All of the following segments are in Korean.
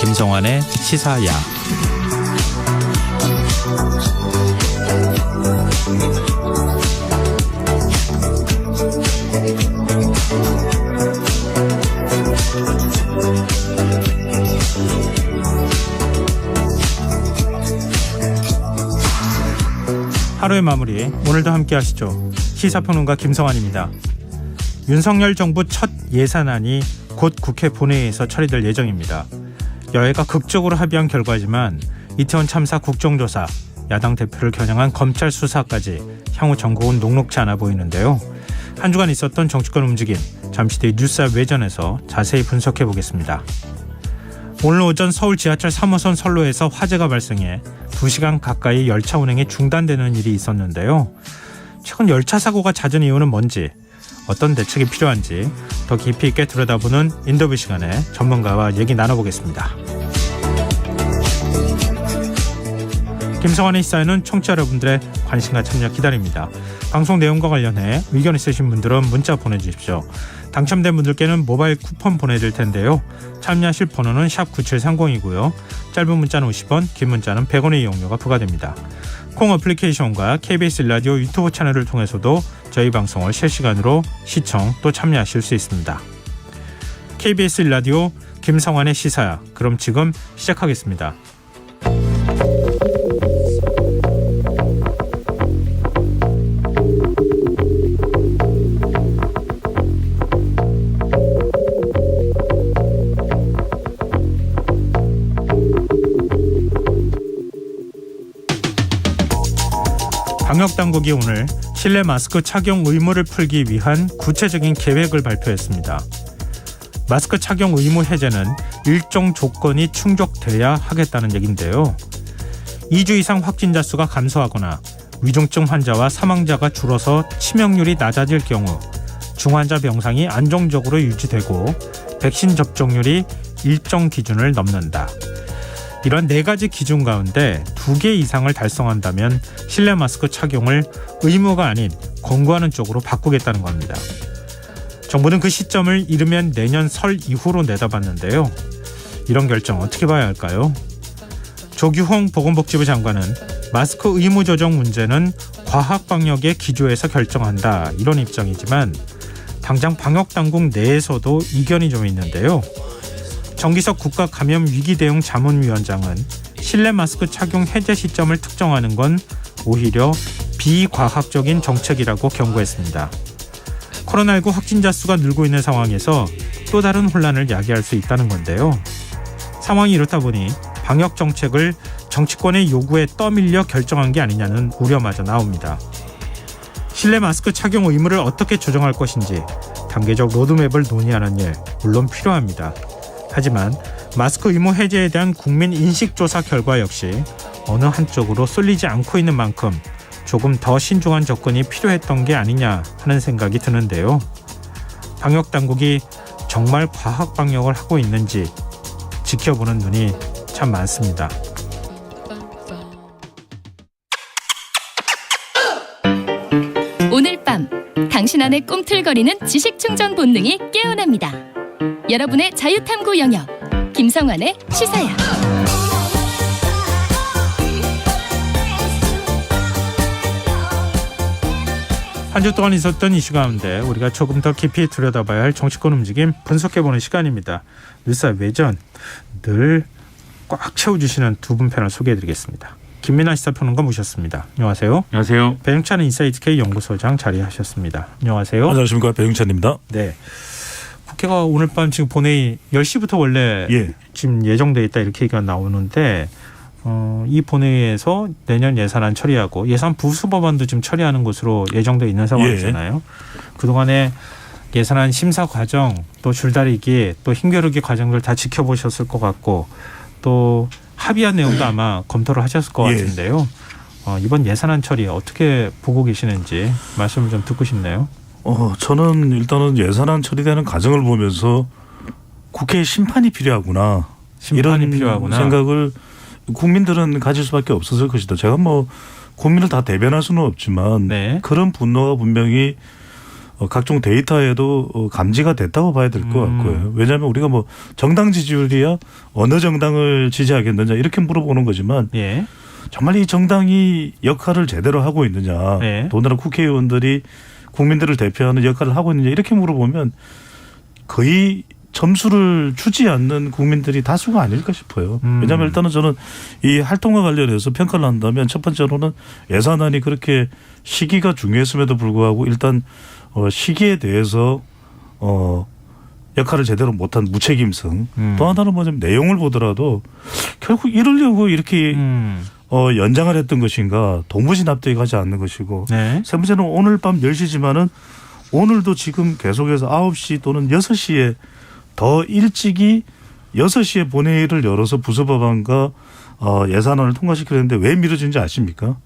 김성환의 시사야. 하루의 마무리, 오늘도 함께 하시죠. 시사평론가 김성환입니다. 윤석열 정부 첫 예산안이 곧 국회 본회의에서 처리될 예정입니다. 여야가 극적으로 합의한 결과지만 이태원 참사 국정조사, 야당 대표를 겨냥한 검찰 수사까지 향후 전국은 녹록지 않아 보이는데요. 한 주간 있었던 정치권 움직임, 잠시 뒤 뉴스앱 외전에서 자세히 분석해 보겠습니다. 오늘 오전 서울 지하철 3호선 선로에서 화재가 발생해 2시간 가까이 열차 운행이 중단되는 일이 있었는데요. 최근 열차 사고가 잦은 이유는 뭔지, 어떤 대책이 필요한지 더 깊이 있게 들여다보는 인터뷰 시간에 전문가와 얘기 나눠보겠습니다. 김성환의 시사에는 청취자 여러분들의 관심과 참여 기다립니다. 방송 내용과 관련해 의견 있으신 분들은 문자 보내주십시오. 당첨된 분들께는 모바일 쿠폰 보내드릴 텐데요. 참여하실 번호는 샵 9730이고요. 짧은 문자는 50원, 긴 문자는 100원의 이용료가 부과됩니다. 콩 어플리케이션과 KBS 라디오 유튜브 채널을 통해서도 저희 방송을 실시간으로 시청 또 참여하실 수 있습니다. KBS 라디오 김성환의 시사야. 그럼 지금 시작하겠습니다. 방역당국이 오늘 실내 마스크 착용 의무를 풀기 위한 구체적인 계획을 발표했습니다. 마스크 착용 의무 해제는 일정 조건이 충족돼야 하겠다는 얘긴데요. 2주 이상 확진자 수가 감소하거나 위중증 환자와 사망자가 줄어서 치명률이 낮아질 경우, 중환자 병상이 안정적으로 유지되고 백신 접종률이 일정 기준을 넘는다. 이런 4가지 기준 가운데 2개 이상을 달성한다면 실내 마스크 착용을 의무가 아닌 권고하는 쪽으로 바꾸겠다는 겁니다. 정부는 그 시점을 이르면 내년 설 이후로 내다봤는데요. 이런 결정 어떻게 봐야 할까요? 조규홍 보건복지부 장관은 마스크 의무 조정 문제는 과학방역의 기조에서 결정한다, 이런 입장이지만 당장 방역당국 내에서도 이견이 좀 있는데요. 정기석 국가감염위기대응 자문위원장은 실내 마스크 착용 해제 시점을 특정하는 건 오히려 비과학적인 정책이라고 경고했습니다. 코로나19 확진자 수가 늘고 있는 상황에서 또 다른 혼란을 야기할 수 있다는 건데요. 상황이 이렇다 보니 방역 정책을 정치권의 요구에 떠밀려 결정한 게 아니냐는 우려마저 나옵니다. 실내 마스크 착용 의무를 어떻게 조정할 것인지 단계적 로드맵을 논의하는 일 물론 필요합니다. 하지만 마스크 의무 해제에 대한 국민 인식조사 결과 역시 어느 한쪽으로 쏠리지 않고 있는 만큼 조금 더 신중한 접근이 필요했던 게 아니냐 하는 생각이 드는데요. 방역당국이 정말 과학 방역을 하고 있는지 지켜보는 눈이 참 많습니다. 오늘 밤 당신 안에 꿈틀거리는 지식충전 본능이 깨어납니다. 여러분의 자유탐구 영역 김성환의 시사야. 한 주 동안 있었던 이슈 가운데 우리가 조금 더 깊이 들여다봐야 할 정치권 움직임 분석해보는 시간입니다. 뉴스앱 외전 늘 꽉 채워주시는 두 분 패널 소개해드리겠습니다. 김민하 시사평론가 모셨습니다. 안녕하세요. 안녕하세요. 배용찬 인사이트K 연구소장 자리하셨습니다. 안녕하세요. 안녕하십니까, 배용찬입니다. 네. 국회가 오늘 밤 지금 본회의 10시부터 원래 지금 예정돼 있다 이렇게 얘기가 나오는데 이 본회의에서 내년 예산안 처리하고 예산 부수 법안도 지금 처리하는 것으로 예정돼 있는 상황이잖아요. 그동안에 예산안 심사 과정, 또 줄다리기, 또 힘겨루기 과정들 다 지켜보셨을 것 같고 또 합의한 내용도 아마 검토를 하셨을 것 같은데요. 이번 예산안 처리 어떻게 보고 계시는지 말씀을 좀 듣고 싶네요. 저는 일단은 예산안 처리되는 과정을 보면서 국회의 심판이 필요하구나. 이런 필요하구나. 생각을 국민들은 가질 수밖에 없었을 것이다. 제가 뭐 국민을 다 대변할 수는 없지만 그런 분노가 분명히 각종 데이터에도 감지가 됐다고 봐야 될 것 같고요. 왜냐하면 우리가 뭐 정당 지지율이야 어느 정당을 지지하겠느냐 이렇게 물어보는 거지만 예. 정말 이 정당이 역할을 제대로 하고 있느냐 예. 더군다나 국회의원들이 국민들을 대표하는 역할을 하고 있느냐 이렇게 물어보면 거의 점수를 주지 않는 국민들이 다수가 아닐까 싶어요. 왜냐하면 일단은 저는 이 활동과 관련해서 평가를 한다면 첫 번째로는 예산안이 그렇게 시기가 중요했음에도 불구하고 일단 시기에 대해서 역할을 제대로 못한 무책임성 또 하나는 뭐냐면 내용을 보더라도 결국 이러려고 이렇게 연장을 했던 것인가 동부진압되게 가지 않는 것이고 네. 세 번째는 오늘 밤 10시지만은 오늘도 지금 계속해서 9시 또는 6시에 더 일찍이 6시에 본회의를 열어서 부서법안과 예산안을 통과시키려는데 왜 미뤄진지 아십니까?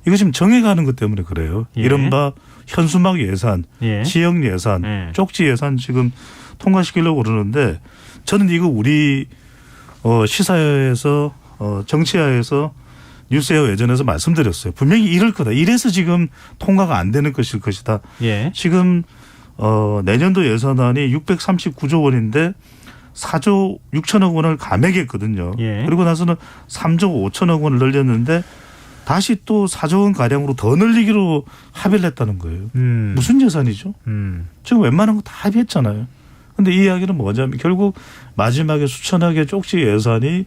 이거 지금 정해가는 것 때문에 그래요. 예. 이른바 현수막 예산, 예. 지역 예산, 예. 쪽지 예산 지금 통과시키려고 그러는데 저는 이거 우리 시사회에서 정치화에서 뉴스웨어 예전에서 말씀드렸어요. 분명히 이럴 거다. 이래서 지금 통과가 안 되는 것일 것이다. 예. 지금 내년도 예산안이 639조 원인데 4조 6천억 원을 감액했거든요. 예. 그리고 나서는 3조 5천억 원을 늘렸는데 다시 또 4조 원 가량으로 더 늘리기로 합의를 했다는 거예요. 무슨 예산이죠? 지금 웬만한 거 다 합의했잖아요. 그런데 이 이야기는 뭐냐면 결국 마지막에 수천억의 쪽지 예산이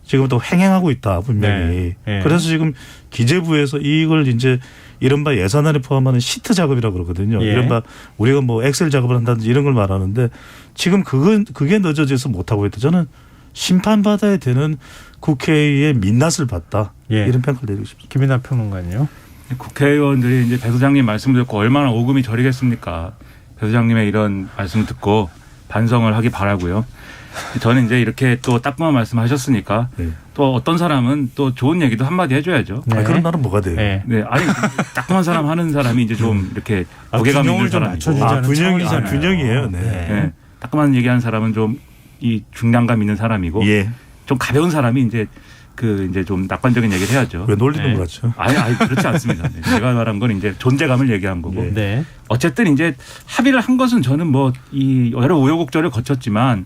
지금 또 횡행하고 있다 분명히. 네. 네. 그래서 지금 기재부에서 이걸 이제 이른바 예산안에 포함하는 시트 작업이라고 그러거든요. 예. 이른바 우리가 뭐 엑셀 작업을 한다든지 이런 걸 말하는데 지금 그게 늦어져서 못하고 있다. 저는 심판받아야 되는 국회의 민낯을 봤다. 예. 이런 평가를 내리고 싶습니다. 김인하 평론가는요. 국회의원들이 이제 배 소장님 말씀을 듣고 얼마나 오금이 저리겠습니까? 배 소장님의 이런 말씀 듣고 반성을 하기 바라고요. 저는 이제 이렇게 또 따끔한 말씀하셨으니까 네. 또 어떤 사람은 또 좋은 얘기도 한마디 해줘야죠. 네. 그런 날은 뭐가 돼요? 네. 네, 아니 따끔한 사람 하는 사람이 이제 좀 이렇게 무게감 있는 균형을 좀 사람이고, 맞춰주자는 차원이잖아요. 균형이에요. 네. 네, 따끔한 얘기하는 사람은 좀 이 중량감 있는 사람이고, 예. 좀 가벼운 사람이 이제 이제 좀 낙관적인 얘기를 해야죠. 왜 놀리는 네. 것 같죠? 아니 그렇지 않습니다. 네, 제가 말한 건 이제 존재감을 얘기한 거고. 예. 네. 어쨌든 이제 합의를 한 것은 저는 뭐 이 여러 우여곡절을 거쳤지만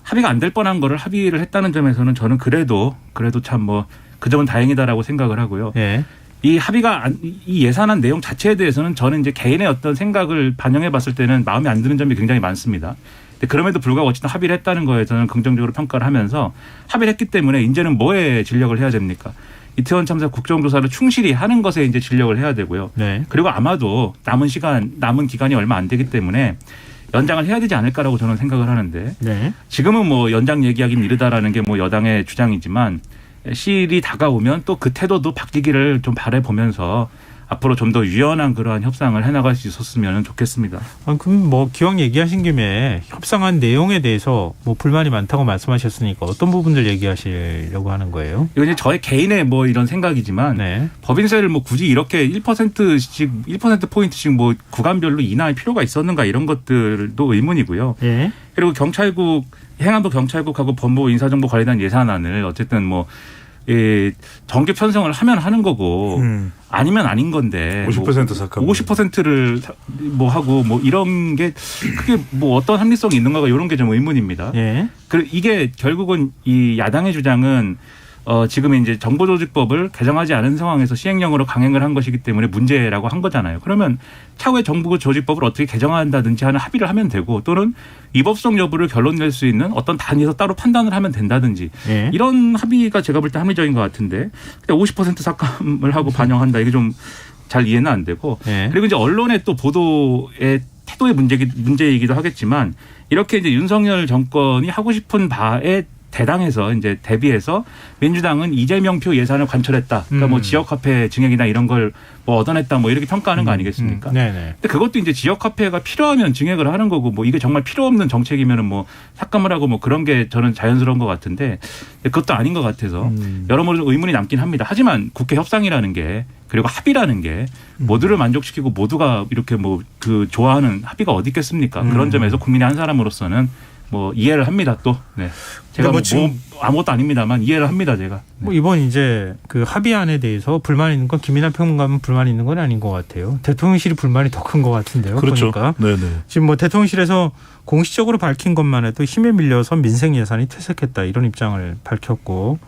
합의가 안 될 뻔한 거를 합의를 했다는 점에서는 저는 그래도 참 뭐 그 점은 다행이다라고 생각을 하고요. 예. 이 합의가 이 예산안 내용 자체에 대해서는 저는 이제 개인의 어떤 생각을 반영해 봤을 때는 마음에 안 드는 점이 굉장히 많습니다. 근데 그럼에도 불구하고 어쨌든 합의를 했다는 거에 저는 긍정적으로 평가를 하면서 합의를 했기 때문에 이제는 뭐에 진력을 해야 됩니까? 이태원 참사 국정조사를 충실히 하는 것에 이제 진력을 해야 되고요. 네. 그리고 아마도 남은 기간이 얼마 안 되기 때문에 연장을 해야 되지 않을까라고 저는 생각을 하는데 네. 지금은 뭐 연장 얘기하기는 이르다라는 게 뭐 여당의 주장이지만 시일이 다가오면 또 그 태도도 바뀌기를 좀 바라보면서 앞으로 좀 더 유연한 그러한 협상을 해나갈 수 있었으면 좋겠습니다. 그럼 뭐 기왕 얘기하신 김에 협상한 내용에 대해서 뭐 불만이 많다고 말씀하셨으니까 어떤 부분들 얘기하시려고 하는 거예요? 이건 이제 저의 개인의 뭐 이런 생각이지만 네. 법인세를 뭐 굳이 이렇게 1%포인트씩 뭐 구간별로 인하할 필요가 있었는가 이런 것들도 의문이고요. 예. 그리고 행안부 경찰국하고 법무부 인사정보관리단 예산안을 어쨌든 뭐 정기 편성을 하면 하는 거고 아니면 아닌 건데 50% 삭감. 50%를 뭐 하고 뭐 이런 게 그게 뭐 어떤 합리성이 있는가가 이런 게 좀 의문입니다. 예. 그리고 이게 결국은 이 야당의 주장은 지금 이제 정보조직법을 개정하지 않은 상황에서 시행령으로 강행을 한 것이기 때문에 문제라고 한 거잖아요. 그러면 차후에 정보조직법을 어떻게 개정한다든지 하는 합의를 하면 되고 또는 위법성 여부를 결론 낼 수 있는 어떤 단위에서 따로 판단을 하면 된다든지 예. 이런 합의가 제가 볼 때 합리적인 것 같은데 50% 삭감을 하고 반영한다 이게 좀 잘 이해는 안 되고 예. 그리고 이제 언론의 또 보도의 태도의 문제이기도 하겠지만 이렇게 이제 윤석열 정권이 하고 싶은 바에 대당해서 이제 대비해서 민주당은 이재명표 예산을 관철했다. 그러니까 뭐 지역화폐 증액이나 이런 걸 뭐 얻어냈다. 뭐 이렇게 평가하는 거 아니겠습니까? 네네. 근데 그것도 이제 지역화폐가 필요하면 증액을 하는 거고 뭐 이게 정말 필요 없는 정책이면은 뭐 삭감을 하고 뭐 그런 게 저는 자연스러운 것 같은데 그것도 아닌 것 같아서 여러모로 의문이 남긴 합니다. 하지만 국회 협상이라는 게 그리고 합의라는 게 모두를 만족시키고 모두가 이렇게 뭐 좋아하는 합의가 어디 있겠습니까? 그런 점에서 국민의 한 사람으로서는 뭐 이해를 합니다. 또 네. 제가 뭐 지금 아무것도 아닙니다만 이해를 합니다. 제가. 네. 뭐 이번 이제 그 합의안에 대해서 불만 있는 건 김이나 평론가는 불만 있는 건 아닌 것 같아요. 대통령실이 불만이 더 큰 것 같은데요. 그렇죠. 보니까. 네네. 지금 뭐 대통령실에서 공식적으로 밝힌 것만 해도 힘에 밀려서 민생 예산이 퇴색했다 이런 입장을 밝혔고,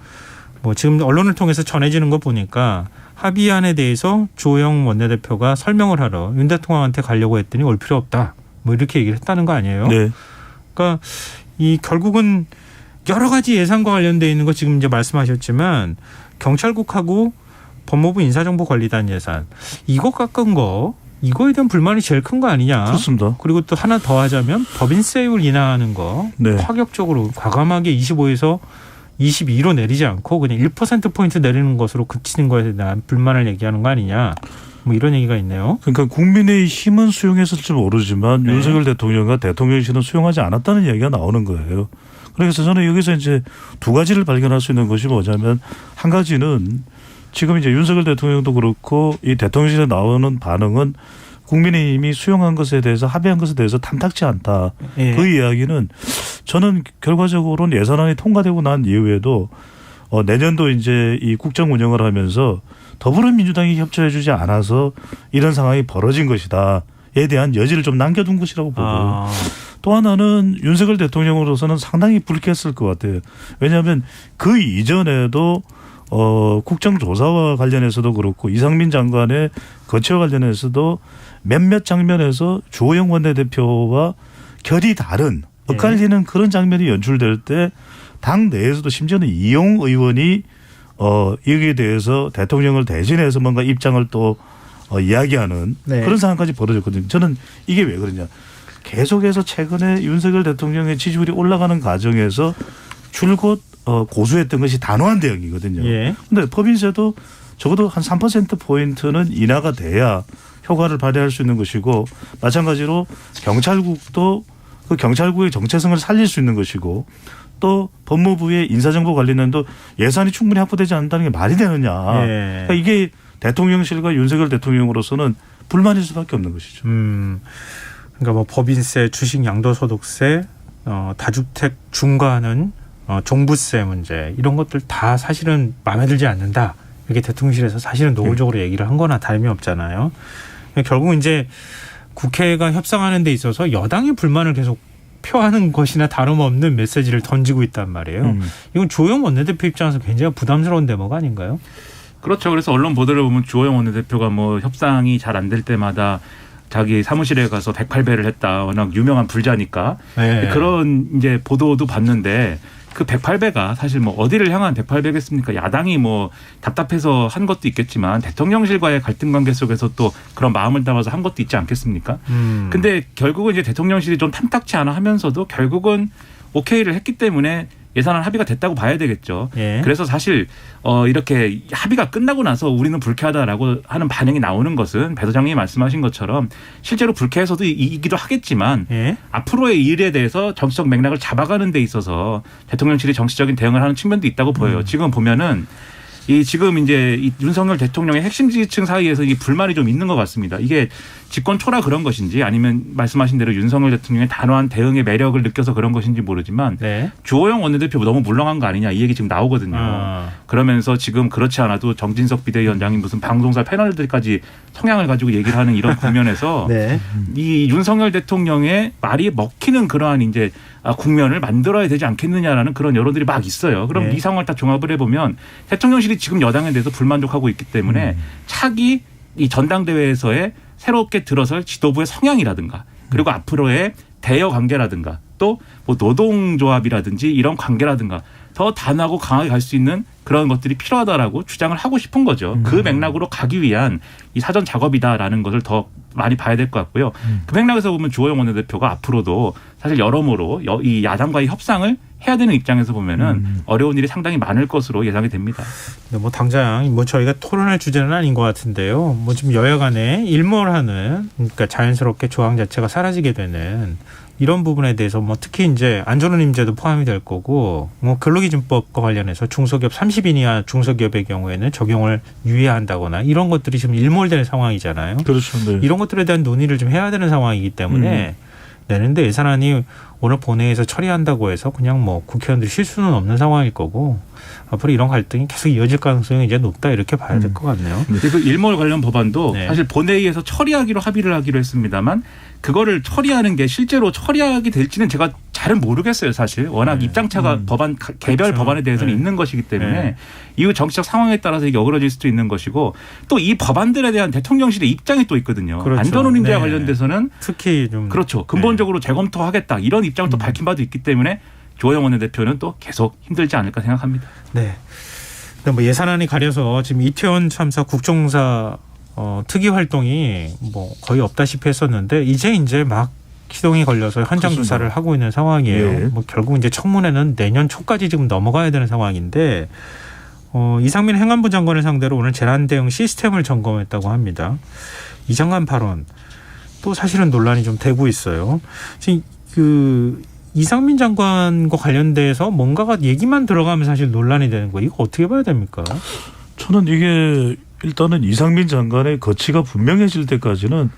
뭐 지금 언론을 통해서 전해지는 거 보니까 합의안에 대해서 주호영 원내대표가 설명을 하러 윤 대통령한테 가려고 했더니 올 필요 없다. 뭐 이렇게 얘기를 했다는 거 아니에요? 네. 그러니까 이 결국은 여러 가지 예산과 관련돼 있는 거 지금 이제 말씀하셨지만 경찰국하고 법무부 인사정보관리단 예산 이거 깎은 거 이거에 대한 불만이 제일 큰 거 아니냐? 그렇습니다. 그리고 또 하나 더 하자면 법인세율 인하하는 거 네. 파격적으로 과감하게 25에서 22로 내리지 않고 그냥 1%포인트 내리는 것으로 그치는 거에 대한 불만을 얘기하는 거 아니냐. 뭐 이런 얘기가 있네요. 그러니까 국민의힘은 수용했을지 모르지만 네. 윤석열 대통령과 대통령실은 수용하지 않았다는 이야기가 나오는 거예요. 그래서 저는 여기서 이제 두 가지를 발견할 수 있는 것이 뭐냐면 한 가지는 지금 이제 윤석열 대통령도 그렇고 이 대통령실에 나오는 반응은 국민의힘이 수용한 것에 대해서 합의한 것에 대해서 탐탁지 않다. 예. 그 이야기는 저는 결과적으로는 예산안이 통과되고 난 이후에도 내년도 이제 이 국정 운영을 하면서 더불어민주당이 협조해주지 않아서 이런 상황이 벌어진 것이다에 대한 여지를 좀 남겨둔 것이라고 보고 또 하나는 윤석열 대통령으로서는 상당히 불쾌했을 것 같아요. 왜냐하면 그 이전에도 국정조사와 관련해서도 그렇고 이상민 장관의 거취와 관련해서도 몇몇 장면에서 주호영 원내대표와 결이 다른 엇갈리는 그런 장면이 연출될 때 당 내에서도 심지어는 이용 의원이 여기에 대해서 대통령을 대신해서 뭔가 입장을 또 이야기하는 네. 그런 상황까지 벌어졌거든요. 저는 이게 왜 그러냐. 계속해서 최근에 윤석열 대통령의 지지율이 올라가는 과정에서 줄곧 고수했던 것이 단호한 대응이거든요. 그런데 예. 법인세도 적어도 한 3%포인트는 인하가 돼야 효과를 발휘할 수 있는 것이고 마찬가지로 경찰국도 그 경찰국의 정체성을 살릴 수 있는 것이고 또 법무부의 인사정보관리단도 예산이 충분히 확보되지 않는다는 게 말이 되느냐. 예. 그러니까 이게 대통령실과 윤석열 대통령으로서는 불만일 수밖에 없는 것이죠. 그러니까 뭐 법인세, 주식 양도소득세, 다주택 중과하는 종부세 문제 이런 것들 다 사실은 마음에 들지 않는다. 이렇게 대통령실에서 사실은 노골적으로 얘기를 한 거나 다름이 없잖아요. 결국 이제 국회가 협상하는 데 있어서 여당의 불만을 계속 표하는 것이나 다름없는 메시지를 던지고 있단 말이에요. 이건 주호영 원내대표 입장에서 굉장히 부담스러운 대목가 아닌가요? 그렇죠. 그래서 언론 보도를 보면 주호영 원내대표가 뭐 협상이 잘 안 될 때마다 자기 사무실에 가서 108배를 했다. 워낙 유명한 불자니까. 네. 그런 이제 보도도 봤는데 그 108배가 사실 뭐 어디를 향한 108배겠습니까? 야당이 뭐 답답해서 한 것도 있겠지만 대통령실과의 갈등 관계 속에서 또 그런 마음을 담아서 한 것도 있지 않겠습니까? 근데 결국은 이제 대통령실이 좀 탐탁치 않아 하면서도 결국은 오케이를 했기 때문에 예산안 합의가 됐다고 봐야 되겠죠. 예. 그래서 사실 이렇게 합의가 끝나고 나서 우리는 불쾌하다라고 하는 반응이 나오는 것은 배 소장님이 말씀하신 것처럼 실제로 불쾌해서도 이기도 하겠지만 예. 앞으로의 일에 대해서 정치적 맥락을 잡아가는 데 있어서 대통령실이 정치적인 대응을 하는 측면도 있다고 보여요. 지금 보면은 지금 이제 이 윤석열 대통령의 핵심 지지층 사이에서 이 불만이 좀 있는 것 같습니다. 이게 집권 초라 그런 것인지 아니면 말씀하신 대로 윤석열 대통령의 단호한 대응의 매력을 느껴서 그런 것인지 모르지만 네. 주호영 원내대표 너무 물렁한 거 아니냐 이 얘기 지금 나오거든요. 그러면서 지금 그렇지 않아도 정진석 비대위원장이 무슨 방송사 패널들까지 성향을 가지고 얘기를 하는 이런 국면에서 네. 이 윤석열 대통령의 말이 먹히는 그러한 이제 국면을 만들어야 되지 않겠느냐라는 그런 여론들이 막 있어요. 그럼 네. 이 상황을 딱 종합을 해보면 대통령실이 지금 여당에 대해서 불만족하고 있기 때문에 차기 이 전당대회에서의 새롭게 들어설 지도부의 성향이라든가 그리고 앞으로의 대여 관계라든가 또 뭐 노동조합이라든지 이런 관계라든가 더 단하고 강하게 갈 수 있는 그런 것들이 필요하다라고 주장을 하고 싶은 거죠. 그 맥락으로 가기 위한 이 사전 작업이다라는 것을 더 많이 봐야 될 것 같고요. 그 맥락에서 보면 주호영 원내대표가 앞으로도 사실 여러모로 이 야당과의 협상을 해야 되는 입장에서 보면은 어려운 일이 상당히 많을 것으로 예상이 됩니다. 네, 뭐 당장 뭐 저희가 토론할 주제는 아닌 것 같은데요. 뭐 지금 여야 간에 일몰하는 그러니까 자연스럽게 조항 자체가 사라지게 되는 이런 부분에 대해서 뭐 특히 이제 안전운 임제도 포함이 될 거고 뭐 근로기준법과 관련해서 중소기업 30인 이하 중소기업의 경우에는 적용을 유예한다거나 이런 것들이 지금 일몰되는 상황이잖아요. 그렇죠. 네. 이런 것들에 대한 논의를 좀 해야 되는 상황이기 때문에 내는데 예산안이 오늘 본회의에서 처리한다고 해서 그냥 뭐 국회의원들이 쉴 수는 없는 상황일 거고 앞으로 이런 갈등이 계속 이어질 가능성이 이제 높다 이렇게 봐야 될 것 같네요. 그리고 일몰 관련 법안도 네. 사실 본회의에서 처리하기로 합의를 하기로 했습니다만 그거를 처리하는 게 실제로 처리하게 될지는 제가 잘은 모르겠어요. 사실 워낙 입장차가 법안 개별 그렇죠. 법안에 대해서는 네. 있는 것이기 때문에 네. 이후 정치적 상황에 따라서 이게 어그러질 수도 있는 것이고 또 이 법안들에 대한 대통령실의 입장이 또 있거든요. 그렇죠. 안전운임제와 네. 관련돼서는 특히 좀 그렇죠. 근본적으로 재검토하겠다 이런 입장을 또 밝힌 바도 있기 때문에 조호영 원내대표는 또 계속 힘들지 않을까 생각합니다. 네. 근데 뭐 예산안이 가려서 지금 이태원 참사 국정조사 특위 활동이 뭐 거의 없다시피 했었는데 이제 막 시동이 걸려서 현장 그렇습니다. 조사를 하고 있는 상황이에요. 예. 뭐 결국 이제 청문회는 내년 초까지 지금 넘어가야 되는 상황인데 이상민 행안부 장관을 상대로 오늘 재난 대응 시스템을 점검했다고 합니다. 이 장관 발언 또 사실은 논란이 좀 되고 있어요. 지금 그 이상민 장관과 관련돼서 뭔가가 얘기만 들어가면 사실 논란이 되는 거예요. 이거 어떻게 봐야 됩니까? 저는 이게 일단은 이상민 장관의 거취가 분명해질 때까지는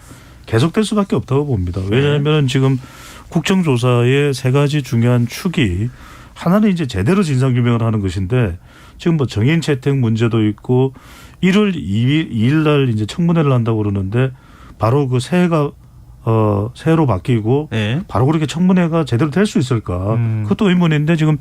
계속될 수밖에 없다고 봅니다. 왜냐하면 지금 국정조사의 세 가지 중요한 축이 하나는 이제 제대로 진상규명을 하는 것인데 지금 뭐 정인 채택 문제도 있고 1월 2일 날 이제 청문회를 한다고 그러는데 바로 그 새해가 새해로 바뀌고 네. 바로 그렇게 청문회가 제대로 될 수 있을까? 그것도 의문인데 지금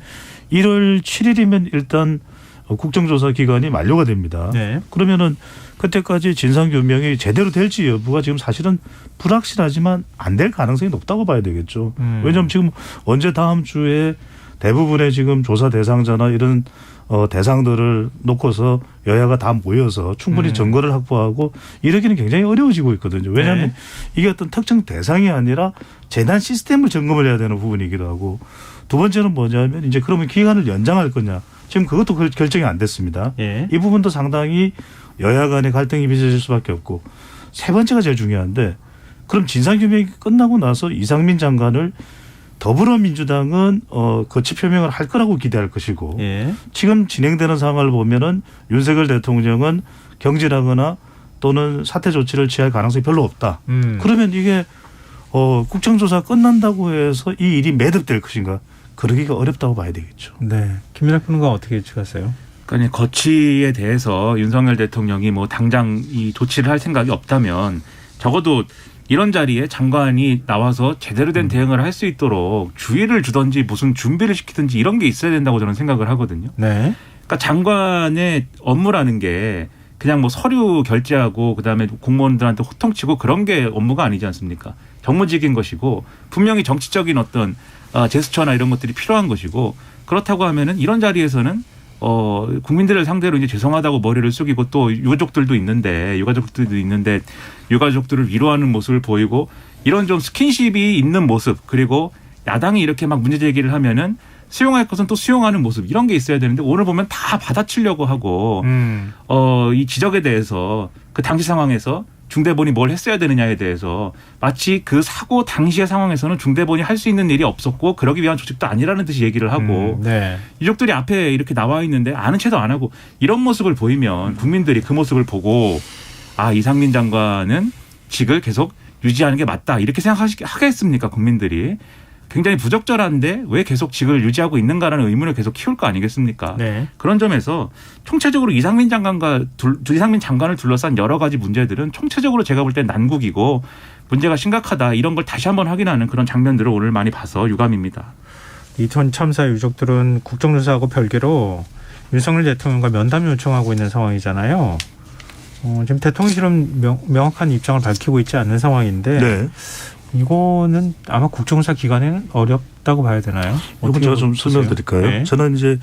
1월 7일이면 일단 국정조사 기간이 만료가 됩니다. 네. 그러면은 그때까지 진상규명이 제대로 될지 여부가 지금 사실은 불확실하지만 안 될 가능성이 높다고 봐야 되겠죠. 왜냐하면 지금 언제 다음 주에 대부분의 지금 조사 대상자나 이런 대상들을 놓고서 여야가 다 모여서 충분히 증거를 확보하고 이러기는 굉장히 어려워지고 있거든요. 왜냐하면 네. 이게 어떤 특정 대상이 아니라 재난 시스템을 점검을 해야 되는 부분이기도 하고 두 번째는 뭐냐면 이제 그러면 기간을 연장할 거냐. 지금 그것도 결정이 안 됐습니다. 예. 이 부분도 상당히 여야 간의 갈등이 빚어질 수밖에 없고 세 번째가 제일 중요한데 그럼 진상규명이 끝나고 나서 이상민 장관을 더불어민주당은 거취 표명을 할 거라고 기대할 것이고 예. 지금 진행되는 상황을 보면은 윤석열 대통령은 경질하거나 또는 사퇴 조치를 취할 가능성이 별로 없다. 그러면 이게 국정조사 끝난다고 해서 이 일이 매듭될 것인가? 그러기가 어렵다고 봐야 되겠죠. 네. 김민하 평론가 어떻게 예측하세요? 그러니까 거취에 대해서 윤석열 대통령이 뭐 당장 이 조치를 할 생각이 없다면 적어도 이런 자리에 장관이 나와서 제대로 된 대응을 할 수 있도록 주의를 주든지 무슨 준비를 시키든지 이런 게 있어야 된다고 저는 생각을 하거든요. 네. 그러니까 장관의 업무라는 게 그냥 뭐 서류 결제하고 그다음에 공무원들한테 호통치고 그런 게 업무가 아니지 않습니까? 정무직인 것이고 분명히 정치적인 어떤 제스처나 이런 것들이 필요한 것이고 그렇다고 하면은 이런 자리에서는 국민들을 상대로 이제 죄송하다고 머리를 숙이고 또 유가족들도 있는데 유가족들을 위로하는 모습을 보이고 이런 좀 스킨십이 있는 모습 그리고 야당이 이렇게 막 문제 제기를 하면은 수용할 것은 또 수용하는 모습 이런 게 있어야 되는데 오늘 보면 다 받아치려고 하고 이 지적에 대해서 그 당시 상황에서 중대본이 뭘 했어야 되느냐에 대해서 마치 그 사고 당시의 상황에서는 중대본이 할 수 있는 일이 없었고 그러기 위한 조직도 아니라는 듯이 얘기를 하고 네. 유족들이 앞에 이렇게 나와 있는데 아는 체도 안 하고 이런 모습을 보이면 국민들이 그 모습을 보고 아 이상민 장관은 직을 계속 유지하는 게 맞다 이렇게 생각하겠습니까 국민들이. 굉장히 부적절한데 왜 계속 직을 유지하고 있는가라는 의문을 계속 키울 거 아니겠습니까? 네. 그런 점에서 총체적으로 이상민 장관을 둘러싼 여러 가지 문제들은 총체적으로 제가 볼 땐 난국이고 문제가 심각하다 이런 걸 다시 한번 확인하는 그런 장면들을 오늘 많이 봐서 유감입니다. 이태원 참사 유족들은 국정조사하고 별개로 윤석열 대통령과 면담 요청하고 있는 상황이잖아요. 지금 대통령실은 명확한 입장을 밝히고 있지 않는 상황인데 네. 이거는 아마 국정조사 기간에는 어렵다고 봐야 되나요? 이건 제가 좀 설명드릴까요? 네. 저는 이제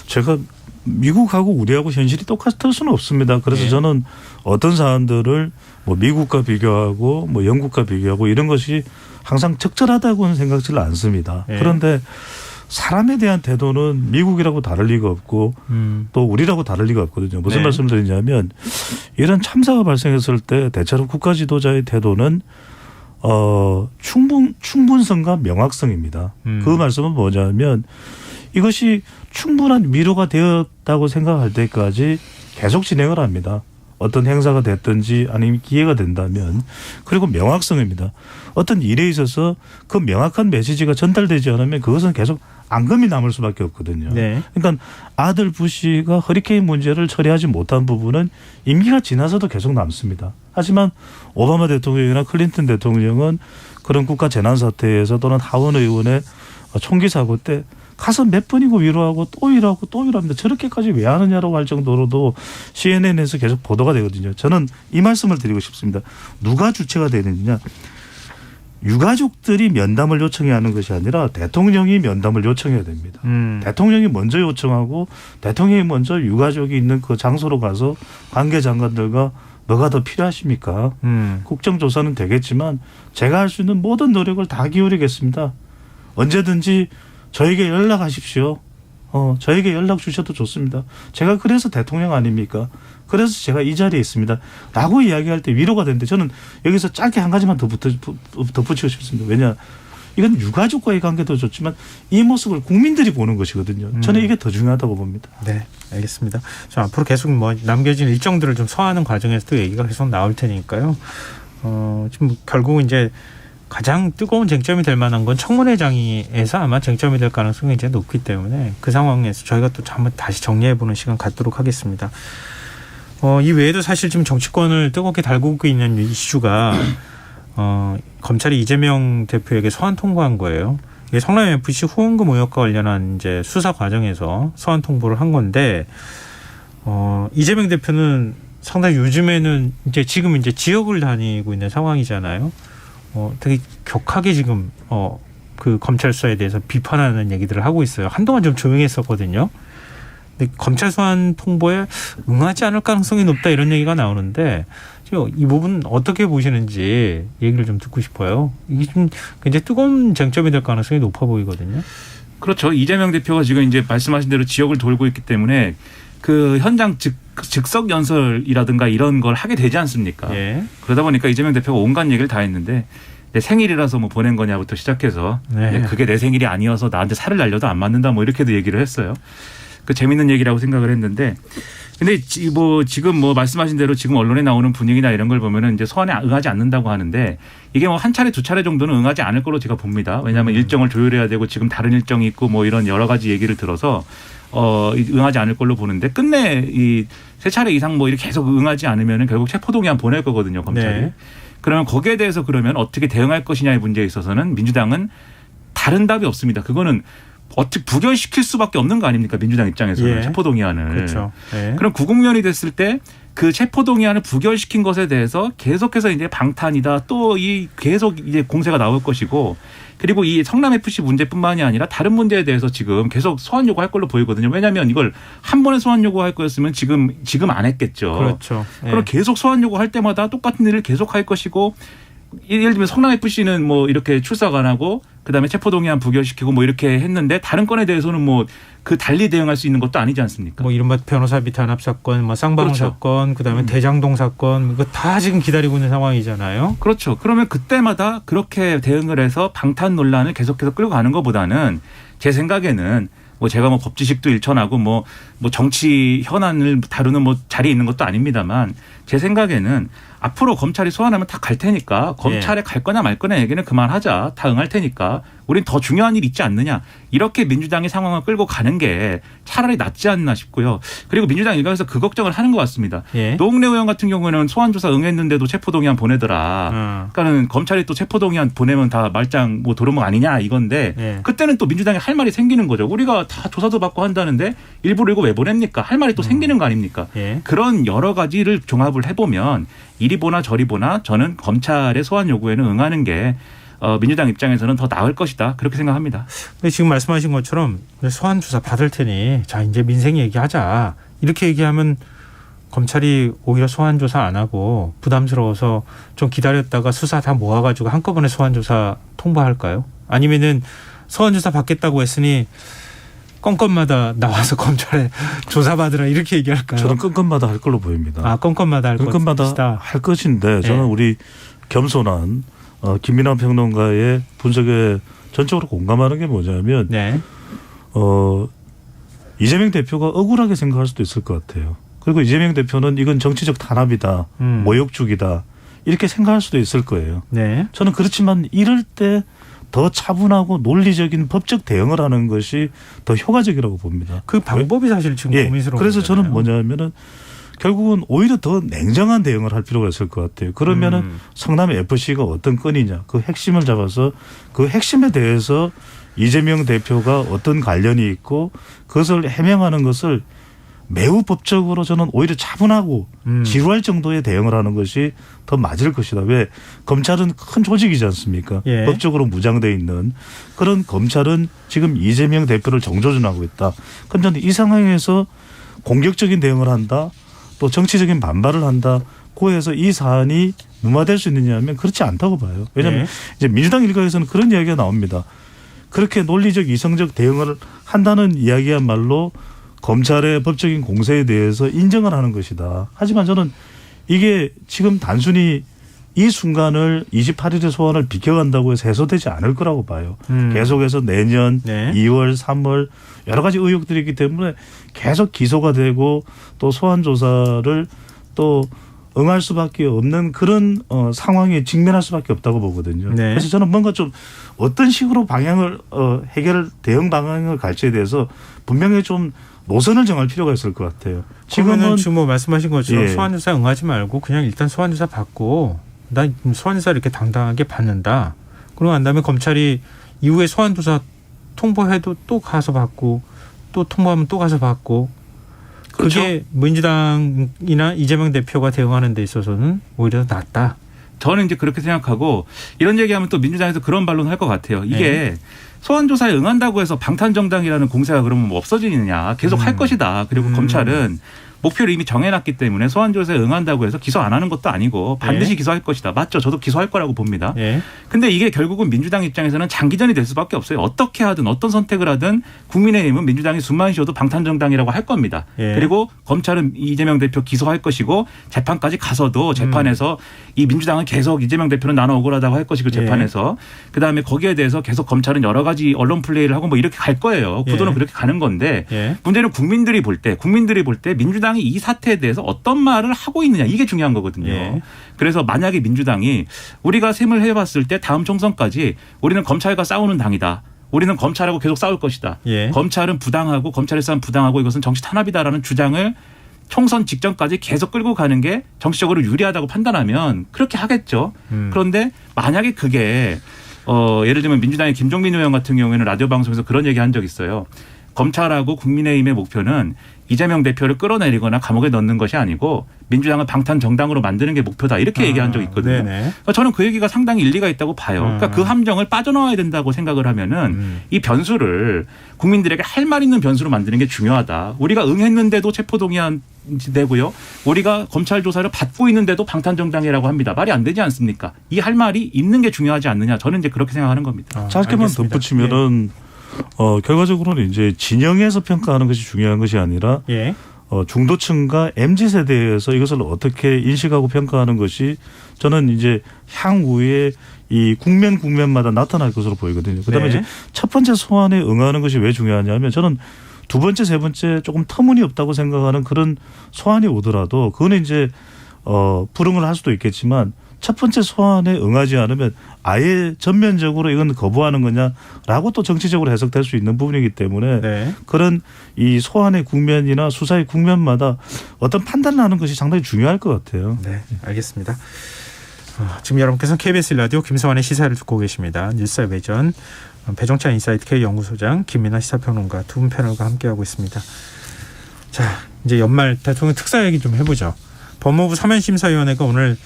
제가 미국하고 우리하고 현실이 똑같을 수는 없습니다. 그래서 네. 저는 어떤 사안들을 뭐 미국과 비교하고 뭐 영국과 비교하고 이런 것이 항상 적절하다고는 생각지를 않습니다. 네. 그런데 사람에 대한 태도는 미국이라고 다를 리가 없고 또 우리라고 다를 리가 없거든요. 무슨 네. 말씀을 드리냐면 이런 참사가 발생했을 때 대체로 국가 지도자의 태도는 충분성과 명확성입니다. 그 말씀은 뭐냐면 이것이 충분한 위로가 되었다고 생각할 때까지 계속 진행을 합니다. 어떤 행사가 됐든지 아니면 기회가 된다면 그리고 명확성입니다. 어떤 일에 있어서 그 명확한 메시지가 전달되지 않으면 그것은 계속 앙금이 남을 수밖에 없거든요. 네. 그러니까 아들 부시가 허리케인 문제를 처리하지 못한 부분은 임기가 지나서도 계속 남습니다. 하지만 오바마 대통령이나 클린턴 대통령은 그런 국가 재난사태에서 또는 하원 의원의 총기 사고 때 가서 몇 번이고 위로하고 또 위로하고 또 위로합니다. 저렇게까지 왜 하느냐라고 할 정도로도 CNN에서 계속 보도가 되거든요. 저는 이 말씀을 드리고 싶습니다. 누가 주체가 되느냐. 유가족들이 면담을 요청해야 하는 것이 아니라 대통령이 면담을 요청해야 됩니다. 대통령이 먼저 요청하고 대통령이 먼저 유가족이 있는 그 장소로 가서 관계장관들과 뭐가 더 필요하십니까? 국정조사는 되겠지만 제가 할 수 있는 모든 노력을 다 기울이겠습니다. 언제든지 저에게 연락하십시오. 저에게 연락 주셔도 좋습니다. 제가 그래서 대통령 아닙니까? 그래서 제가 이 자리에 있습니다. 라고 이야기할 때 위로가 되는데 저는 여기서 짧게 한 가지만 덧붙이고 싶습니다. 왜냐? 이건 유가족과의 관계도 좋지만 이 모습을 국민들이 보는 것이거든요. 저는 이게 더 중요하다고 봅니다. 네, 알겠습니다. 저 앞으로 계속 뭐 남겨진 일정들을 좀 소화하는 과정에서도 얘기가 계속 나올 테니까요. 지금 결국 이제 가장 뜨거운 쟁점이 될 만한 건 청문회장에서 아마 쟁점이 될 가능성이 이제 높기 때문에 그 상황에서 저희가 또 한번 다시 정리해보는 시간 갖도록 하겠습니다. 이 외에도 사실 지금 정치권을 뜨겁게 달구고 있는 이슈가 검찰이 이재명 대표에게 소환 통보한 거예요. 이게 성남 FC 후원금 의혹과 관련한 이제 수사 과정에서 소환 통보를 한 건데 이재명 대표는 상당히 요즘에는 이제 지금 이제 지역을 다니고 있는 상황이잖아요. 되게 격하게 지금 그 검찰 수사에 대해서 비판하는 얘기들을 하고 있어요. 한동안 좀 조용했었거든요. 근데 검찰 소환 통보에 응하지 않을 가능성이 높다 이런 얘기가 나오는데 이 부분 어떻게 보시는지 얘기를 좀 듣고 싶어요. 이게 좀 굉장히 뜨거운 쟁점이 될 가능성이 높아 보이거든요. 그렇죠. 이재명 대표가 지금 이제 말씀하신 대로 지역을 돌고 있기 때문에 그 현장 즉석 연설이라든가 이런 걸 하게 되지 않습니까? 예. 그러다 보니까 이재명 대표가 온갖 얘기를 다 했는데 내 생일이라서 뭐 보낸 거냐부터 시작해서 네. 그게 내 생일이 아니어서 나한테 살을 날려도 안 맞는다 뭐 이렇게도 얘기를 했어요. 그 재밌는 얘기라고 생각을 했는데 근데 뭐 지금 뭐 말씀하신 대로 지금 언론에 나오는 분위기나 이런 걸 보면은 이제 소환에 응하지 않는다고 하는데 이게 뭐 한 차례 두 차례 정도는 응하지 않을 걸로 제가 봅니다. 왜냐하면 일정을 조율해야 되고 지금 다른 일정이 있고 뭐 이런 여러 가지 얘기를 들어서 응하지 않을 걸로 보는데 끝내 이 세 차례 이상 뭐 이렇게 계속 응하지 않으면은 결국 체포동의안 보낼 거거든요, 검찰이. 네. 그러면 거기에 대해서 그러면 어떻게 대응할 것이냐의 문제에 있어서는 민주당은 다른 답이 없습니다. 그거는 어떻게 부결시킬 수밖에 없는 거 아닙니까? 민주당 입장에서는 예. 체포동의안을. 그렇죠. 예. 그럼 구국면이 됐을 때 그 체포동의안을 부결시킨 것에 대해서 계속해서 이제 방탄이다. 또 이 계속 이제 공세가 나올 것이고 그리고 이 성남 FC 문제뿐만이 아니라 다른 문제에 대해서 지금 계속 소환 요구할 걸로 보이거든요. 왜냐하면 이걸 한 번에 소환 요구할 거였으면 지금 안 했겠죠. 그렇죠. 예. 그럼 계속 소환 요구할 때마다 똑같은 일을 계속할 것이고 예를 들면 성남 FC는 뭐 이렇게 출석 안 하고 그다음에 체포동의안 부결시키고 뭐 이렇게 했는데 다른 건에 대해서는 뭐 그 달리 대응할 수 있는 것도 아니지 않습니까? 뭐 이른바 변호사비 탄압 사건, 뭐 쌍방울 그렇죠. 사건, 그다음에 대장동 사건 이거 다 지금 기다리고 있는 상황이잖아요. 그렇죠. 그러면 그때마다 그렇게 대응을 해서 방탄 논란을 계속해서 끌고 가는 것보다는 제 생각에는 뭐 제가 뭐 법지식도 일천하고 뭐 정치 현안을 다루는 뭐 자리에 있는 것도 아닙니다만 제 생각에는 앞으로 검찰이 소환하면 다 갈 테니까 검찰에 갈 거냐 말 거냐 얘기는 그만하자. 다 응할 테니까 우린 더 중요한 일 있지 않느냐. 이렇게 민주당이 상황을 끌고 가는 게 차라리 낫지 않나 싶고요. 그리고 민주당 일각에서 그 걱정을 하는 것 같습니다. 예. 노웅래 의원 같은 경우에는 소환조사 응했는데도 체포동의안 보내더라. 그러니까는 검찰이 또 체포동의안 보내면 다 말짱 뭐 도루묵 아니냐 이건데 예. 그때는 또 민주당이 할 말이 생기는 거죠. 우리가 다 조사도 받고 한다는데 일부러 이거 왜 보냅니까? 할 말이 또 생기는 거 아닙니까? 예. 그런 여러 가지를 종합을 해보면 이리 보나 저리 보나 저는 검찰의 소환 요구에는 응하는 게 민주당 입장에서는 더 나을 것이다. 그렇게 생각합니다. 근데 지금 말씀하신 것처럼 소환 조사 받을 테니 자 이제 민생 얘기하자 이렇게 얘기하면 검찰이 오히려 소환 조사 안 하고 부담스러워서 좀 기다렸다가 수사 다 모아가지고 한꺼번에 소환 조사 통보할까요? 아니면은 소환 조사 받겠다고 했으니 건건마다 나와서 검찰에 조사받으라 이렇게 얘기할까요? 저는 건건마다 할 걸로 보입니다. 아 건건마다 할 건건마다 것이다. 할 것인데 저는 네. 우리 겸손한 김민환 평론가의 분석에 전적으로 공감하는 게 뭐냐면 네. 이재명 대표가 억울하게 생각할 수도 있을 것 같아요. 그리고 이재명 대표는 이건 정치적 탄압이다, 모욕죽이다 이렇게 생각할 수도 있을 거예요. 네. 저는 그렇지만 이럴 때 더 차분하고 논리적인 법적 대응을 하는 것이 더 효과적이라고 봅니다. 그 방법이 사실 지금 고민스러운 그래서 거잖아요. 저는 뭐냐면은 결국은 오히려 더 냉정한 대응을 할 필요가 있을 것 같아요. 그러면은 성남 FC가 어떤 건이냐 그 핵심을 잡아서 그 핵심에 대해서 이재명 대표가 어떤 관련이 있고 그것을 해명하는 것을 매우 법적으로 저는 오히려 차분하고 지루할 정도의 대응을 하는 것이 더 맞을 것이다. 왜? 검찰은 큰 조직이지 않습니까? 예. 법적으로 무장되어 있는 그런 검찰은 지금 이재명 대표를 정조준하고 있다. 그런데 저는 이 상황에서 공격적인 대응을 한다. 또 정치적인 반발을 한다. 고해서 이 사안이 무마될 수 있느냐 하면 그렇지 않다고 봐요. 왜냐하면 이제 민주당 일각에서는 그런 이야기가 나옵니다. 그렇게 논리적 이성적 대응을 한다는 이야기야말로 검찰의 법적인 공세에 대해서 인정을 하는 것이다. 하지만 저는 이게 지금 단순히 이 순간을 28일의 소환을 비켜간다고 해서 해소되지 않을 거라고 봐요. 계속해서 내년 2월, 3월 여러 가지 의혹들이 있기 때문에 계속 기소가 되고 또 소환 조사를 또 응할 수밖에 없는 그런 상황에 직면할 수밖에 없다고 보거든요. 네. 그래서 저는 뭔가 좀 어떤 식으로 방향을 해결 대응 방향을 갈지에 대해서 분명히 좀 노선을 정할 필요가 있을 것 같아요. 지금은 지금 뭐 말씀하신 것처럼 예. 소환조사 응하지 말고 그냥 일단 소환조사 받고 나 소환조사 이렇게 당당하게 받는다. 그러고 난 다음에 검찰이 이후에 소환조사 통보해도 또 가서 받고 또 통보하면 또 가서 받고 그렇죠. 그게 민주당이나 이재명 대표가 대응하는 데 있어서는 오히려 더 낫다. 저는 이제 그렇게 생각하고 이런 얘기하면 또 민주당에서 그런 반론을 할 것 같아요. 이게 소환조사에 응한다고 해서 방탄정당이라는 공세가 그러면 뭐 없어지느냐. 계속 할 것이다. 그리고 검찰은 목표를 이미 정해놨기 때문에 소환조사에 응한다고 해서 기소 안 하는 것도 아니고 반드시 기소할 것이다. 맞죠. 저도 기소할 거라고 봅니다. 근데 이게 결국은 민주당 입장에서는 장기전이 될 수밖에 없어요. 어떻게 하든 어떤 선택을 하든 국민의힘은 민주당이 숨만 쉬어도 방탄정당이라고 할 겁니다. 그리고 검찰은 이재명 대표 기소할 것이고 재판까지 가서도 재판에서 이 민주당은 계속 이재명 대표는 나는 억울하다고 할 것이고 재판에서 그다음에 거기에 대해서 계속 검찰은 여러 가지 언론 플레이를 하고 뭐 이렇게 갈 거예요. 구도는 그렇게 가는 건데 문제는 국민들이 볼 때 민주당이 이 사태에 대해서 어떤 말을 하고 있느냐 이게 중요한 거거든요. 그래서 만약에 민주당이 우리가 셈을 해봤을 때 다음 총선까지 우리는 검찰과 싸우는 당이다. 우리는 검찰하고 계속 싸울 것이다. 검찰은 부당하고 검찰의 싸움 부당하고 이것은 정치 탄압이다라는 주장을 총선 직전까지 계속 끌고 가는 게 정치적으로 유리하다고 판단하면 그렇게 하겠죠. 그런데 만약에 그게 예를 들면 민주당의 김종민 의원 같은 경우에는 라디오 방송에서 그런 얘기 한 적이 있어요. 검찰하고 국민의힘의 목표는 이재명 대표를 끌어내리거나 감옥에 넣는 것이 아니고 민주당을 방탄정당으로 만드는 게 목표다. 이렇게 얘기한 적이 있거든요. 그러니까 저는 그 얘기가 상당히 일리가 있다고 봐요. 그러니까 그 함정을 빠져나와야 된다고 생각을 하면은 이 변수를 국민들에게 할 말 있는 변수로 만드는 게 중요하다. 우리가 응했는데도 체포동의안 되고요. 우리가 검찰 조사를 받고 있는데도 방탄정당이라고 합니다. 말이 안 되지 않습니까? 이 할 말이 있는 게 중요하지 않느냐. 저는 이제 그렇게 생각하는 겁니다. 짧게만 덧붙이면은 결과적으로는 이제 진영에서 평가하는 것이 중요한 것이 아니라 중도층과 MZ세대에서 이것을 어떻게 인식하고 평가하는 것이 저는 이제 향후에 이 국면마다 나타날 것으로 보이거든요. 그다음에 이제 첫 번째 소환에 응하는 것이 왜 중요하냐면 저는 두 번째, 세 번째 조금 터무니없다고 생각하는 그런 소환이 오더라도 그거는 이제 불응을 할 수도 있겠지만 첫 번째 소환에 응하지 않으면 아예 전면적으로 이건 거부하는 거냐라고 또 정치적으로 해석될 수 있는 부분이기 때문에 그런 이 소환의 국면이나 수사의 국면마다 어떤 판단을 하는 것이 상당히 중요할 것 같아요. 네, 알겠습니다. 지금 여러분께서는 KBS 라디오 김성환의 시사를 듣고 계십니다. 뉴스의 외전 배종찬 인사이트 K연구소장 김민아 시사평론가 두 분 패널과 함께하고 있습니다. 자, 이제 연말 대통령 특사 얘기 좀 해보죠. 법무부 사면심사위원회가 오늘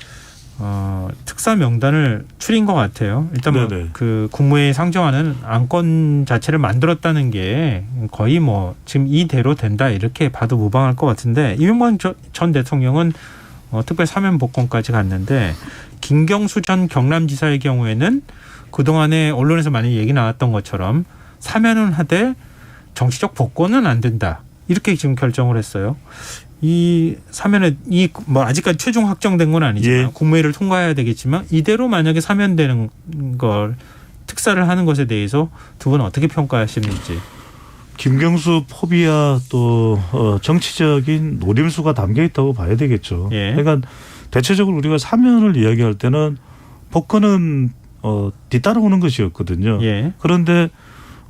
특사 명단을 추린 것 같아요. 일단 뭐 그 국무회의 상정하는 안건 자체를 만들었다는 게 거의 뭐 지금 이대로 된다 이렇게 봐도 무방할 것 같은데 이명박 전 대통령은 특별 사면 복권까지 갔는데 김경수 전 경남지사의 경우에는 그동안에 언론에서 많이 얘기 나왔던 것처럼 사면은 하되 정치적 복권은 안 된다 이렇게 지금 결정을 했어요. 이 사면에 뭐 아직까지 최종 확정된 건 아니지만 국무회의를 통과해야 되겠지만 이대로 만약에 사면되는 걸 특사를 하는 것에 대해서 두 분은 어떻게 평가하시는지. 김경수 포비아 또 정치적인 노림수가 담겨 있다고 봐야 되겠죠. 예. 그러니까 대체적으로 우리가 사면을 이야기할 때는 복권은 뒤따라오는 것이었거든요. 예. 그런데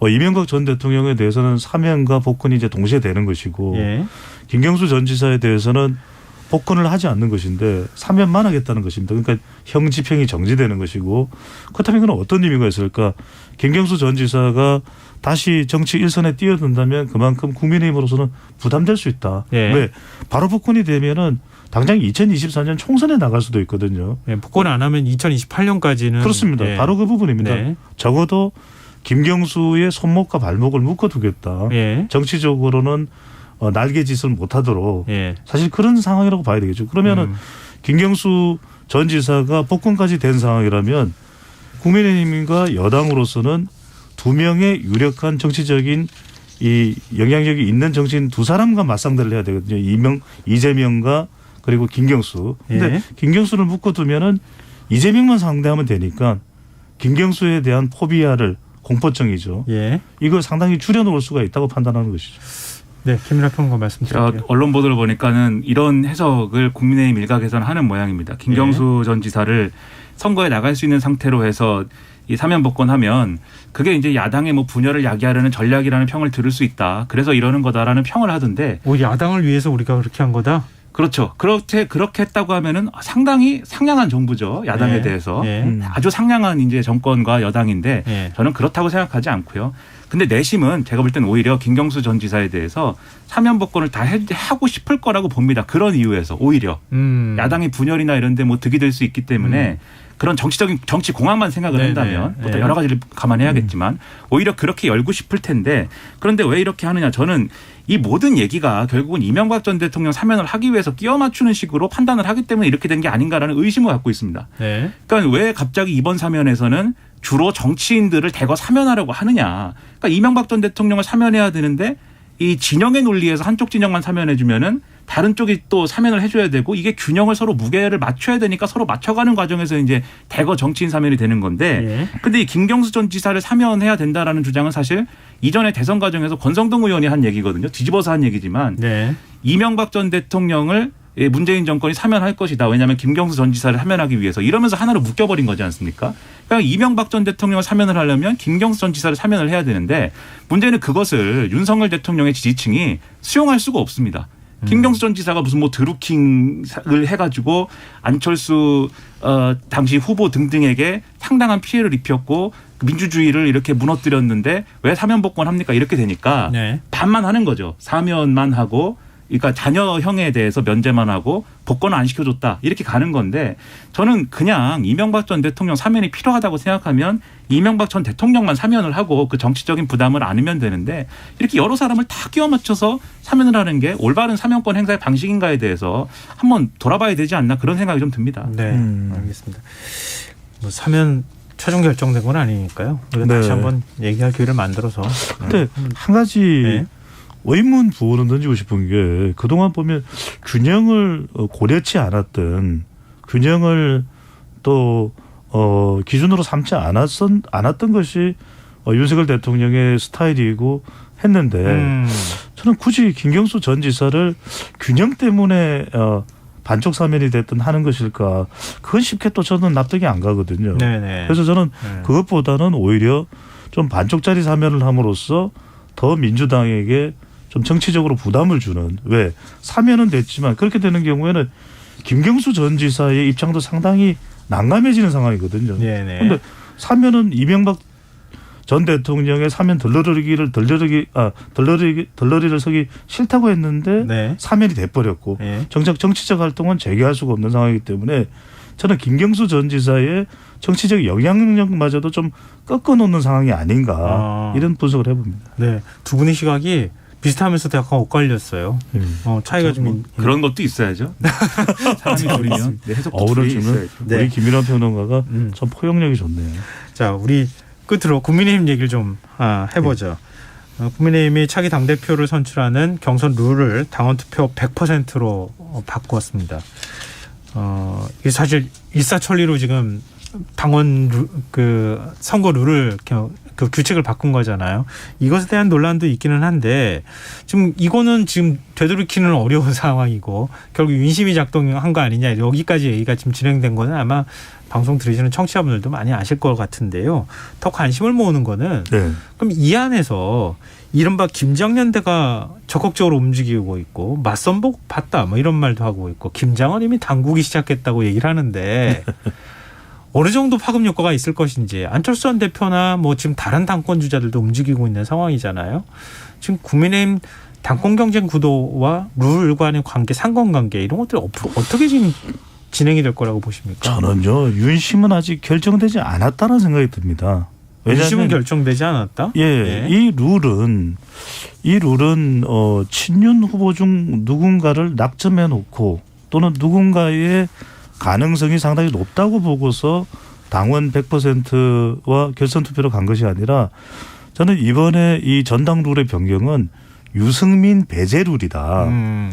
이명박 전 대통령에 대해서는 사면과 복권이 이제 동시에 되는 것이고 예. 김경수 전 지사에 대해서는 복권을 하지 않는 것인데 사면만 하겠다는 것입니다. 그러니까 형 집행이 정지되는 것이고 그렇다면 이건 어떤 의미가 있을까? 김경수 전 지사가 다시 정치 일선에 뛰어든다면 그만큼 국민의힘으로서는 부담될 수 있다. 예. 왜? 바로 복권이 되면은 당장 2024년 총선에 나갈 수도 있거든요. 예, 복권 안 하면 2028년까지는 그렇습니다. 예. 바로 그 부분입니다. 네. 적어도 김경수의 손목과 발목을 묶어두겠다. 예. 정치적으로는 날개짓을 못하도록 예. 사실 그런 상황이라고 봐야 되겠죠. 그러면은 김경수 전 지사가 복권까지 된 상황이라면 국민의힘과 여당으로서는 두 명의 유력한 정치적인 이 영향력이 있는 정치인 두 사람과 맞상대를 해야 되거든요. 이재명과 그리고 김경수. 근데 예. 김경수를 묶어두면은 이재명만 상대하면 되니까 김경수에 대한 포비아를 공포증이죠. 예. 이걸 상당히 줄여놓을 수가 있다고 판단하는 것이죠. 네, 김민하 평론가 말씀드릴게요. 언론 보도를 보니까는 이런 해석을 국민의힘 일각에서는 하는 모양입니다. 김경수 전 지사를 선거에 나갈 수 있는 상태로 해서 이 사면 복권하면 그게 이제 야당의 뭐 분열을 야기하려는 전략이라는 평을 들을 수 있다. 그래서 이러는 거다라는 평을 하던데. 야당을 위해서 우리가 그렇게 한 거다? 그렇죠. 그렇게 했다고 하면은 상당히 상냥한 정부죠. 야당에 네. 대해서. 네. 아주 상냥한 이제 정권과 여당인데 네. 저는 그렇다고 생각하지 않고요. 근데 내심은 제가 볼 때는 오히려 김경수 전 지사에 대해서 사면 복권을 다 하고 싶을 거라고 봅니다. 그런 이유에서 오히려 야당의 분열이나 이런 데 뭐 득이 될 수 있기 때문에 그런 정치 공학만 생각을 네네. 한다면 네. 여러 가지를 감안해야겠지만 오히려 그렇게 열고 싶을 텐데 그런데 왜 이렇게 하느냐. 저는 이 모든 얘기가 결국은 이명박 전 대통령 사면을 하기 위해서 끼워 맞추는 식으로 판단을 하기 때문에 이렇게 된 게 아닌가라는 의심을 갖고 있습니다. 네. 그러니까 왜 갑자기 이번 사면에서는 주로 정치인들을 대거 사면하려고 하느냐. 그러니까 이명박 전 대통령을 사면해야 되는데 이 진영의 논리에서 한쪽 진영만 사면해 주면은 다른 쪽이 또 사면을 해줘야 되고 이게 균형을 서로 무게를 맞춰야 되니까 서로 맞춰가는 과정에서 이제 대거 정치인 사면이 되는 건데 근데 이 김경수 전 지사를 사면해야 된다라는 주장은 사실 이전에 대선 과정에서 권성동 의원이 한 얘기거든요. 뒤집어서 한 얘기지만 네. 이명박 전 대통령을 문재인 정권이 사면할 것이다. 왜냐하면 김경수 전 지사를 사면하기 위해서 이러면서 하나로 묶여버린 거지 않습니까? 그러니까 이명박 전 대통령을 사면을 하려면 김경수 전 지사를 사면을 해야 되는데 문제는 그것을 윤석열 대통령의 지지층이 수용할 수가 없습니다. 김경수 전 지사가 무슨 뭐 드루킹을 해가지고 안철수 당시 후보 등등에게 상당한 피해를 입혔고 민주주의를 이렇게 무너뜨렸는데 왜 사면 복권합니까? 이렇게 되니까 네. 반만 하는 거죠. 사면만 하고 그러니까 자녀형에 대해서 면제만 하고 복권을 안 시켜줬다. 이렇게 가는 건데 저는 그냥 이명박 전 대통령 사면이 필요하다고 생각하면 이명박 전 대통령만 사면을 하고 그 정치적인 부담을 안으면 되는데 이렇게 여러 사람을 다 끼워 맞춰서 사면을 하는 게 올바른 사면권 행사의 방식인가에 대해서 한번 돌아봐야 되지 않나 그런 생각이 좀 듭니다. 네, 알겠습니다. 뭐 사면 최종 결정된 건 아니니까요. 우리가 네. 다시 한번 얘기할 기회를 만들어서. 근데 한 가지 네. 의문 부호는 던지고 싶은 게 그동안 보면 균형을 고려치 않았던 균형을 또 기준으로 삼지 않았던 것이 윤석열 대통령의 스타일이고 했는데 저는 굳이 김경수 전 지사를 균형 때문에 반쪽 사면이 됐든 하는 것일까 그건 쉽게 또 저는 납득이 안 가거든요. 네네. 그래서 저는 그것보다는 오히려 좀 반쪽짜리 사면을 함으로써 더 민주당에게 좀 정치적으로 부담을 주는 왜 사면은 됐지만 그렇게 되는 경우에는 김경수 전 지사의 입장도 상당히 난감해지는 상황이거든요. 그런데 사면은 이명박 전 대통령의 사면 덜러리를 서기 싫다고 했는데 네. 사면이 돼버렸고 네. 정작 정치적 활동은 재개할 수가 없는 상황이기 때문에 저는 김경수 전 지사의 정치적 영향력마저도 좀 꺾어놓는 상황이 아닌가 이런 분석을 해봅니다. 네, 두 분의 시각이 비슷하면서도 약간 엇갈렸어요. 차이가 좀 그런 것도 있어야죠. 사람이 둘이면 해석도 어우를 둘이 주는 있어야죠. 우리 김민환 평론가가 참 포용력이 좋네요. 자, 우리 끝으로 국민의힘 얘기를 좀 해보죠. 국민의힘이 차기 당대표를 선출하는 경선 룰을 당원 투표 100%로 바꾸었습니다. 이게 사실 일사천리로 지금 당원 선거 룰을 그 규칙을 바꾼 거잖아요. 이것에 대한 논란도 있기는 한데 지금 이거는 지금 되돌이키는 어려운 상황이고 결국 윤심이 작동한 거 아니냐 여기까지 얘기가 지금 진행된 거는 아마 방송 들으시는 청취자분들도 많이 아실 것 같은데요. 더 관심을 모으는 거는 네. 그럼 이 안에서 이른바 김장연대가 적극적으로 움직이고 있고 맞선복 봤다 뭐 이런 말도 하고 있고 김장은 이미 당국이 시작했다고 얘기를 하는데 어느 정도 파급 효과가 있을 것인지 안철수 전 대표나 뭐 지금 다른 당권 주자들도 움직이고 있는 상황이잖아요. 지금 국민의힘 당권 경쟁 구도와 룰 간의 관계, 상관관계 이런 것들이 어떻게 지금 진행이 될 거라고 보십니까? 저는요 윤심은 아직 결정되지 않았다는 생각이 듭니다. 윤심은 결정되지 않았다? 예, 이 룰은 친윤 후보 중 누군가를 낙점해 놓고 또는 누군가의 가능성이 상당히 높다고 보고서 당원 100%와 결선 투표로 간 것이 아니라 저는 이번에 이 전당 룰의 변경은 유승민 배제 룰이다.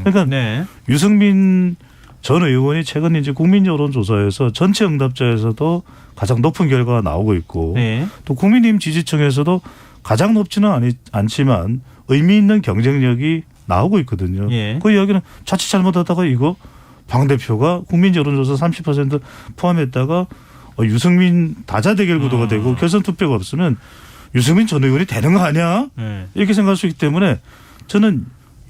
그러니까 네. 유승민 전 의원이 최근 이제 국민 여론조사에서 전체 응답자에서도 가장 높은 결과가 나오고 있고 네. 또 국민의힘 지지층에서도 가장 높지는 않지만 의미 있는 경쟁력이 나오고 있거든요. 예. 그 이야기는 자칫 잘못하다가 이거 당 대표가 국민 여론조사 30% 포함했다가 유승민 다자대결 구도가 되고 결선 투표가 없으면 유승민 전 의원이 되는 거 아니야? 네. 이렇게 생각할 수 있기 때문에 저는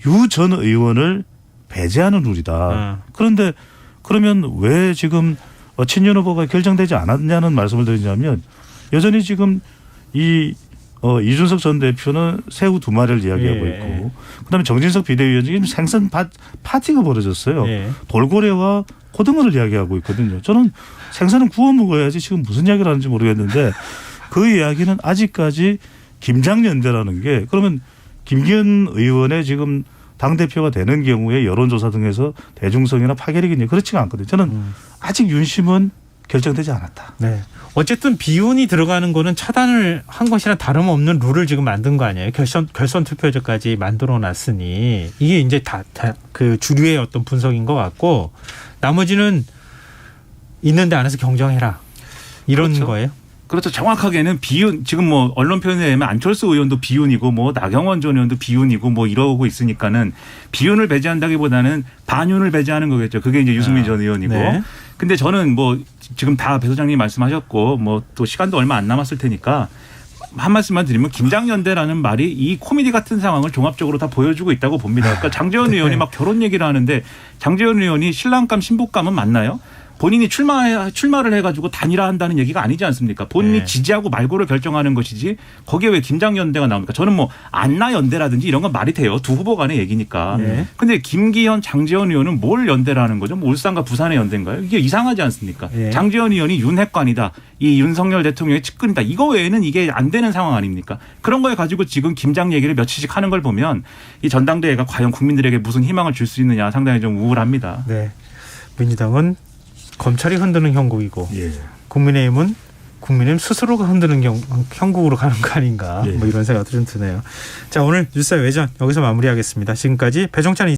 유 전 의원을 배제하는 룰이다. 그런데 그러면 왜 지금 친윤 후보가 결정되지 않았냐는 말씀을 드리냐면 여전히 지금 이준석 전 대표는 새우 2마리를 이야기하고 예. 있고 그다음에 정진석 비대위원장이 지금 생선 파티가 벌어졌어요. 예. 돌고래와 고등어를 이야기하고 있거든요. 저는 생선은 구워 먹어야지 지금 무슨 이야기를 하는지 모르겠는데 그 이야기는 아직까지 김장연대라는 게 그러면 김기현 의원의 지금 당대표가 되는 경우에 여론조사 등에서 대중성이나 파괴력이 그렇지가 않거든요. 저는 아직 윤심은 결정되지 않았다. 네. 어쨌든 비윤이 들어가는 거는 차단을 한 것이나 다름없는 룰을 지금 만든 거 아니에요. 결선 투표제까지 만들어 놨으니 이게 이제 다 그 주류의 어떤 분석인 것 같고 나머지는 있는데 안에서 경쟁해라. 이런 그렇죠. 거예요. 그렇죠. 정확하게는 비윤 지금 뭐 언론 표현에 의하면 안철수 의원도 비윤이고 뭐 나경원 전 의원도 비윤이고 뭐 이러고 있으니까는 비윤을 배제한다기보다는 반윤을 배제하는 거겠죠. 그게 이제 유승민 전 의원이고. 네. 근데 저는 뭐 지금 다 배 소장님 말씀하셨고 뭐 또 시간도 얼마 안 남았을 테니까 한 말씀만 드리면 김장연대라는 말이 이 코미디 같은 상황을 종합적으로 다 보여주고 있다고 봅니다. 그러니까 장제원 의원이 막 결혼 얘기를 하는데 장제원 의원이 신랑감 신부감은 맞나요? 본인이 출마를 해가지고 단일화한다는 얘기가 아니지 않습니까? 본인이 네. 지지하고 말고를 결정하는 것이지 거기에 왜 김장연대가 나옵니까? 저는 뭐 안나연대라든지 이런 건 말이 돼요. 두 후보 간의 얘기니까. 네. 근데 김기현, 장제원 의원은 뭘 연대라는 거죠? 뭐 울산과 부산의 연대인가요? 이게 이상하지 않습니까? 네. 장제원 장제원 의원이 윤핵관이다. 이 윤석열 대통령의 측근이다. 이거 외에는 이게 안 되는 상황 아닙니까? 그런 거에 가지고 지금 김장 얘기를 며칠씩 하는 걸 보면 이 전당대회가 과연 국민들에게 무슨 희망을 줄 수 있느냐 상당히 좀 우울합니다. 네. 민주당은 검찰이 흔드는 형국이고 예. 국민의힘은 국민의힘 스스로가 흔드는 형국으로 가는 거 아닌가 예. 뭐 이런 생각도 좀 드네요. 자 오늘 뉴스의 외전 여기서 마무리하겠습니다. 지금까지 배종찬